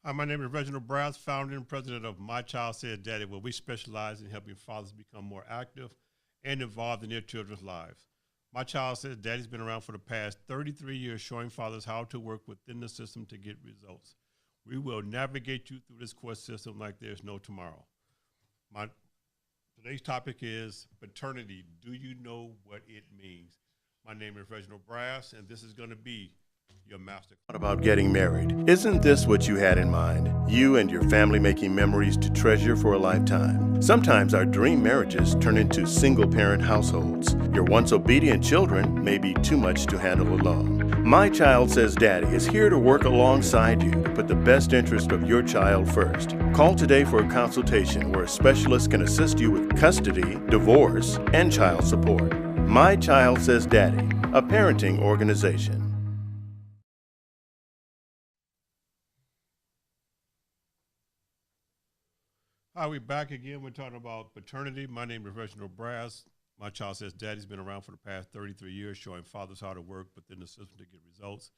Hi, my name is Reginald Browse, founder and president of My Child Says Daddy, where we specialize in helping fathers become more active and involved in their children's lives. My Child Says Daddy's been around for the past 33 years, showing fathers how to work within the system to get results. We will navigate you through this court system like there's no tomorrow. Today's topic is paternity. Do you know what it means? My name is Reginald Brass, and this is going to be your master. What about getting married? Isn't this what you had in mind? You and your family making memories to treasure for a lifetime. Sometimes our dream marriages turn into single-parent households. Your once obedient children may be too much to handle alone. My Child Says Daddy is here to work alongside you to put the best interest of your child first. Call today for a consultation where a specialist can assist you with custody, divorce, and child support. My Child Says Daddy, a parenting organization. Hi, we're back again. We're talking about paternity. My name is Reginald Brass. My Child Says Daddy's been around for the past 33 years, showing fathers how to work within the system to get results.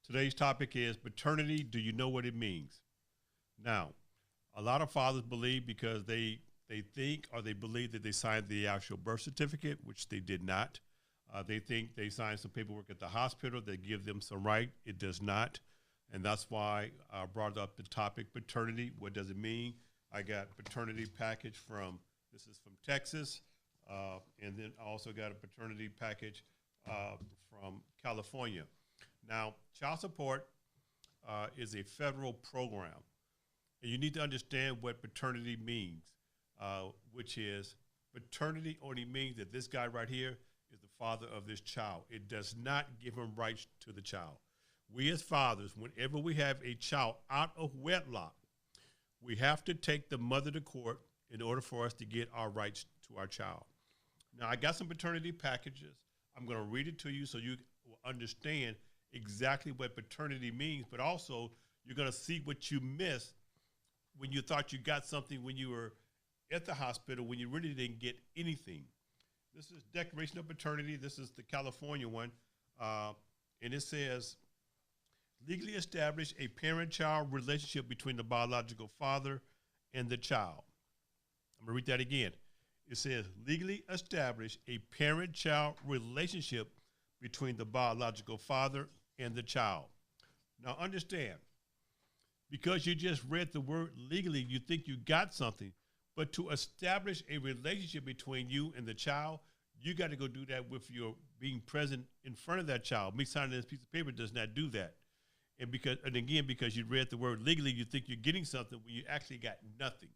Today's topic is paternity. Do you know what it means? Now, a lot of fathers believe because they think or they believe that they signed the actual birth certificate, which they did not. They think they signed some paperwork at the hospital that give them some right. It does not. And that's why I brought up the topic paternity. What does it mean? I got paternity package this is from Texas, and then I also got a paternity package from California. Now, child support is a federal program, and you need to understand what paternity means, which is paternity only means that this guy right here is the father of this child. It does not give him rights to the child. We as fathers, whenever we have a child out of wedlock, we have to take the mother to court in order for us to get our rights to our child. Now, I got some paternity packages. I'm going to read it to you so you will understand exactly what paternity means, but also you're going to see what you missed when you thought you got something when you were at the hospital when you really didn't get anything. This is Declaration of Paternity. This is the California one, and it says, legally establish a parent-child relationship between the biological father and the child. I'm going to read that again. It says, legally establish a parent-child relationship between the biological father and the child. Now understand, because you just read the word legally, you think you got something, but to establish a relationship between you and the child, you got to go do that with your being present in front of that child. Me signing this piece of paper does not do that. And again, because you read the word legally, you think you're getting something when you actually got nothing.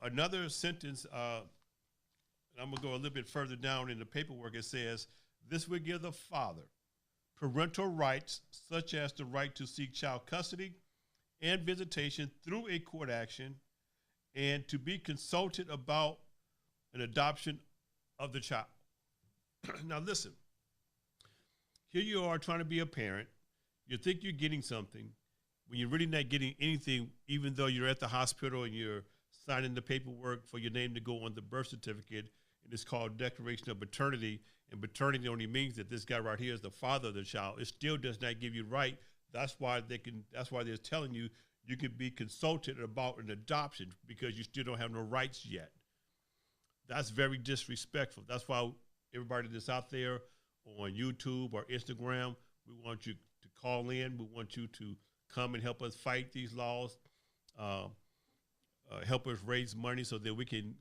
Another sentence, and I'm going to go a little bit further down in the paperwork, it says, this will give the father parental rights such as the right to seek child custody and visitation through a court action and to be consulted about an adoption of the child. Now listen, here you are trying to be a parent. You think you're getting something when you're really not getting anything, even though you're at the hospital and you're signing the paperwork for your name to go on the birth certificate, and it's called Declaration of Paternity, and paternity only means that this guy right here is the father of the child. It still does not give you right. That's why they're telling you you can be consulted about an adoption because you still don't have no rights yet. That's very disrespectful. That's why everybody that's out there on YouTube or Instagram, we want you to call in. We want you to come and help us fight these laws, help us raise money so that we can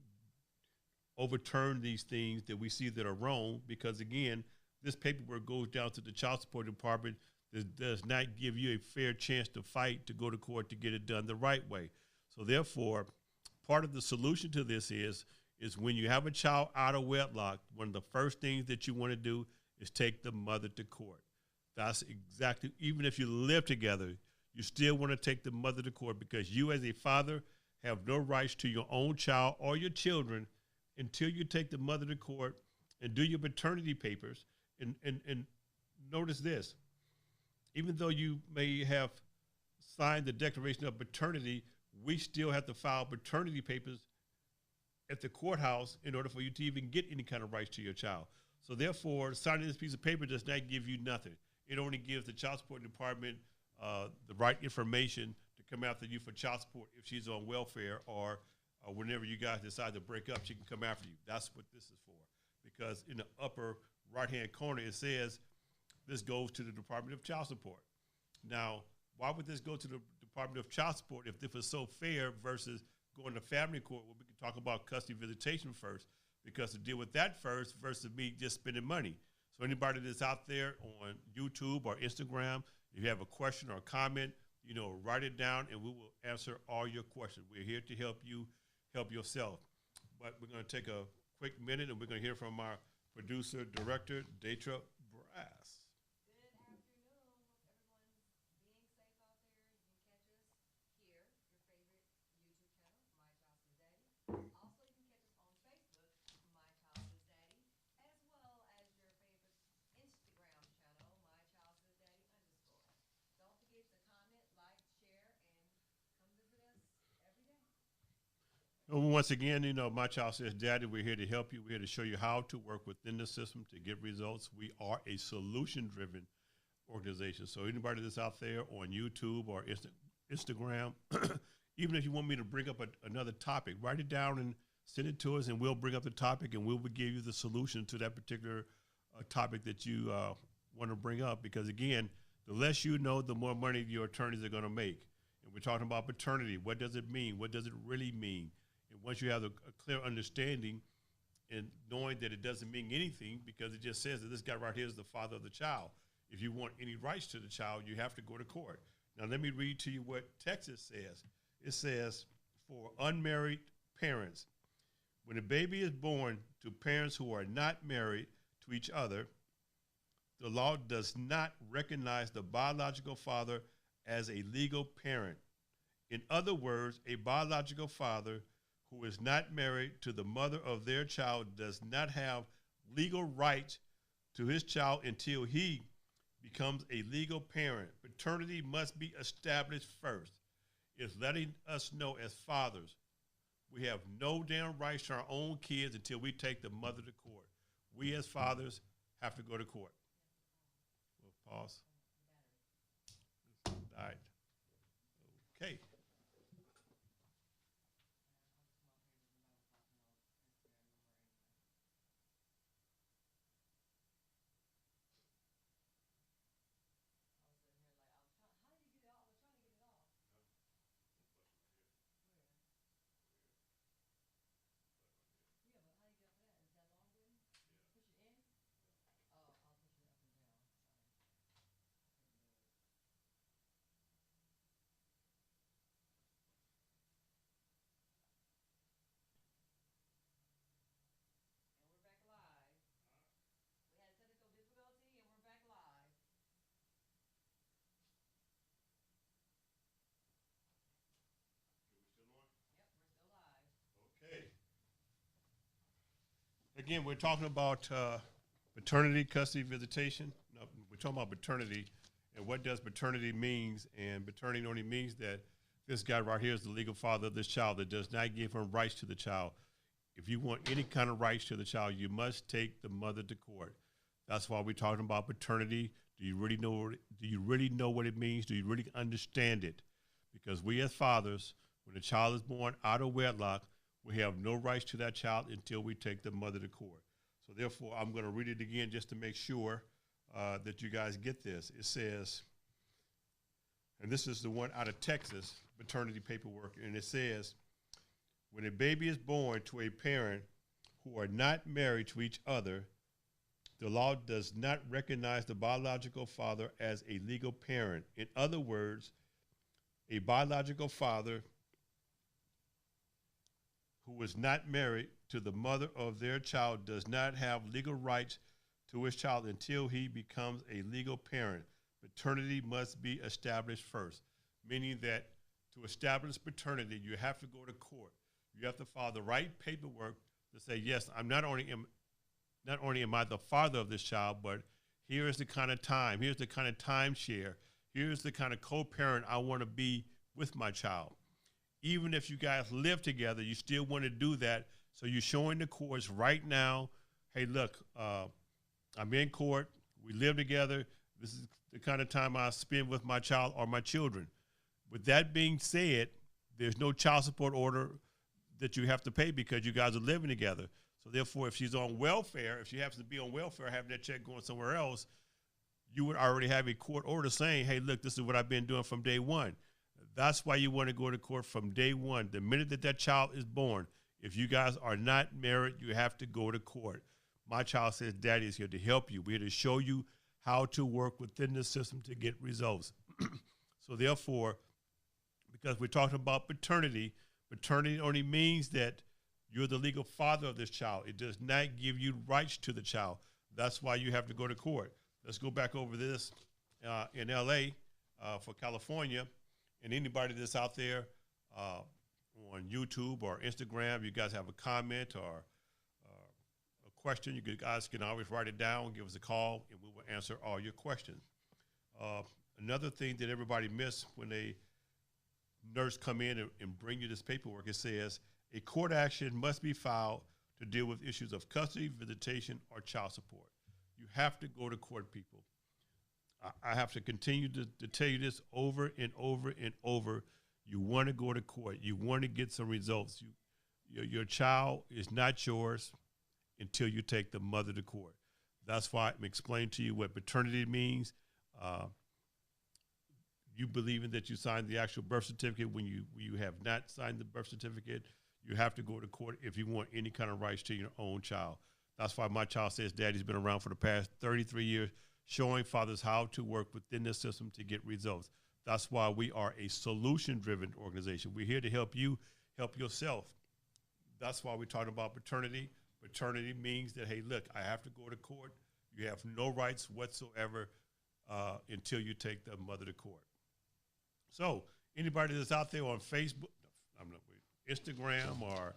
overturn these things that we see that are wrong. Because again, this paperwork goes down to the child support department that does not give you a fair chance to fight, to go to court, to get it done the right way. So therefore, part of the solution to this is when you have a child out of wedlock, one of the first things that you want to do is take the mother to court. That's exactly, even if you live together, you still want to take the mother to court because you as a father have no rights to your own child or your children until you take the mother to court and do your paternity papers. And notice this, even though you may have signed the Declaration of Paternity, we still have to file paternity papers at the courthouse in order for you to even get any kind of rights to your child. So therefore, signing this piece of paper does not give you nothing. It only gives the child support department the right information come after you for child support if she's on welfare, or whenever you guys decide to break up, she can come after you. That's what this is for. Because in the upper right-hand corner, it says this goes to the Department of Child Support. Now, why would this go to the Department of Child Support if this was so fair versus going to family court, where we can talk about custody visitation first, because to deal with that first versus me just spending money. So anybody that's out there on YouTube or Instagram, if you have a question or a comment, write it down and we will answer all your questions. We're here to help you help yourself. But we're going to take a quick minute and we're going to hear from our producer, director, Detra Brass. And once again, My Child Says Daddy, we're here to help you. We're here to show you how to work within the system to get results. We are a solution-driven organization. So anybody that's out there on YouTube or Instagram, even if you want me to bring up another topic, write it down and send it to us, and we'll bring up the topic, and we'll give you the solution to that particular topic that you want to bring up. Because, again, the less you know, the more money your attorneys are going to make. And we're talking about paternity. What does it mean? What does it really mean? And once you have a clear understanding and knowing that it doesn't mean anything, because it just says that this guy right here is the father of the child. If you want any rights to the child, you have to go to court. Now, let me read to you what Texas says. It says, for unmarried parents, when a baby is born to parents who are not married to each other, the law does not recognize the biological father as a legal parent. In other words, a biological father who is not married to the mother of their child does not have legal rights to his child until he becomes a legal parent. Paternity must be established first. It's letting us know as fathers, we have no damn rights to our own kids until we take the mother to court. We as fathers have to go to court. We'll pause. All right. Okay. Again, we're talking about paternity, custody, visitation. No, we're talking about paternity and what does paternity means. And paternity only means that this guy right here is the legal father of this child that does not give him rights to the child. If you want any kind of rights to the child, you must take the mother to court. That's why we're talking about paternity. Do you really know what it means? Do you really understand it? Because we as fathers, when a child is born out of wedlock, we have no rights to that child until we take the mother to court. So therefore, I'm going to read it again just to make sure that you guys get this. It says, and this is the one out of Texas, paternity paperwork, and it says, when a baby is born to a parent who are not married to each other, the law does not recognize the biological father as a legal parent. In other words, a biological father who is not married to the mother of their child does not have legal rights to his child until he becomes a legal parent. Paternity must be established first, meaning that to establish paternity, you have to go to court. You have to file the right paperwork to say, yes, I'm not only am I the father of this child, but here is the kind of time, here's the kind of timeshare, here's the kind of co-parent I want to be with my child. Even if you guys live together, you still want to do that. So you're showing the courts right now, hey, look, I'm in court. We live together. This is the kind of time I spend with my child or my children. With that being said, there's no child support order that you have to pay because you guys are living together. So therefore, if she's on welfare, if she happens to be on welfare, having that check going somewhere else, you would already have a court order saying, hey, look, this is what I've been doing from day one. That's why you want to go to court from day one. The minute that that child is born, if you guys are not married, you have to go to court. My Child Says Daddy is here to help you. We're here to show you how to work within the system to get results. So therefore, because we're talking about paternity, paternity only means that you're the legal father of this child. It does not give you rights to the child. That's why you have to go to court. Let's go back over this in L.A. For California. And anybody that's out there on YouTube or Instagram, you guys have a comment or a question, you guys can always write it down, give us a call, and we will answer all your questions. Another thing that everybody missed when they nurse come in and bring you this paperwork, it says a court action must be filed to deal with issues of custody, visitation, or child support. You have to go to court, people. I have to continue to tell you this over and over and over. You want to go to court. You want to get some results. Your child is not yours until you take the mother to court. That's why I'm explaining to you what paternity means. You believing that you signed the actual birth certificate when you have not signed the birth certificate, you have to go to court if you want any kind of rights to your own child. That's why My Child Says Daddy's been around for the past 33 years, showing fathers how to work within the system to get results. That's why we are a solution-driven organization. We're here to help you help yourself. That's why we're talking about paternity. Paternity means that, hey, look, I have to go to court. You have no rights whatsoever until you take the mother to court. So anybody that's out there on Facebook, Instagram, or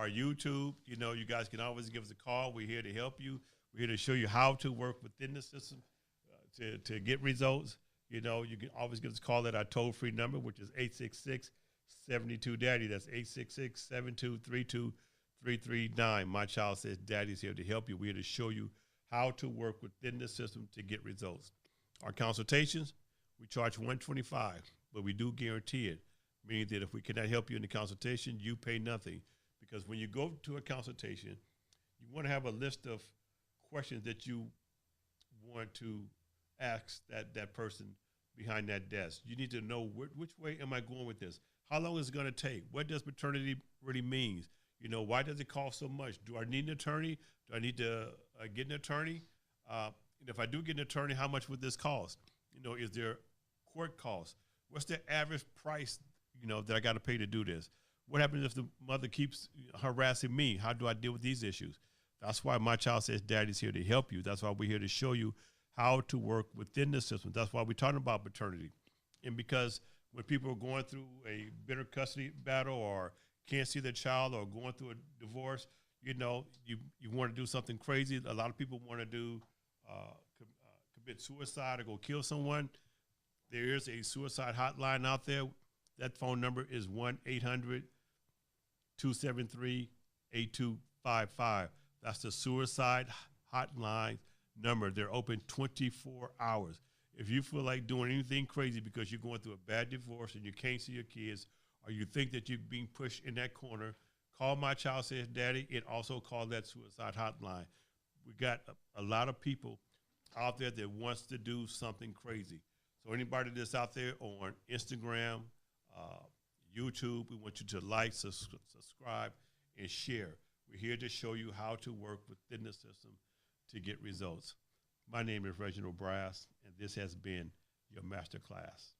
YouTube, you guys can always give us a call. We're here to help you. We're here to show you how to work within the system to get results. You can always give us a call at our toll-free number, which is 866-72-DADDY. That's 866-7232-339. My Child Says Daddy's here to help you. We're here to show you how to work within the system to get results. Our consultations, we charge $125, but we do guarantee it, meaning that if we cannot help you in the consultation, you pay nothing. Because when you go to a consultation, you want to have a list of questions that you want to ask that person behind that desk. You need to know which way am I going with this? How long is it going to take? What does paternity really mean? Why does it cost so much? Do I need an attorney? Do I need to get an attorney? And if I do get an attorney, how much would this cost? Is there court costs? What's the average price, that I got to pay to do this? What happens if the mother keeps harassing me? How do I deal with these issues? That's why My Child Says Daddy's here to help you. That's why we're here to show you how to work within the system. That's why we're talking about paternity. And because when people are going through a bitter custody battle or can't see their child or going through a divorce, you want to do something crazy. A lot of people want to do commit suicide or go kill someone. There is a suicide hotline out there. That phone number is 1-800-273-8255. That's the suicide hotline number. They're open 24 hours. If you feel like doing anything crazy because you're going through a bad divorce and you can't see your kids, or you think that you're being pushed in that corner, call My Child Says Daddy and also call that suicide hotline. We got a lot of people out there that wants to do something crazy. So anybody that's out there on Instagram, YouTube, we want you to like, subscribe, and share. We're here to show you how to work within the system to get results. My name is Reginald Brass, and this has been your master class.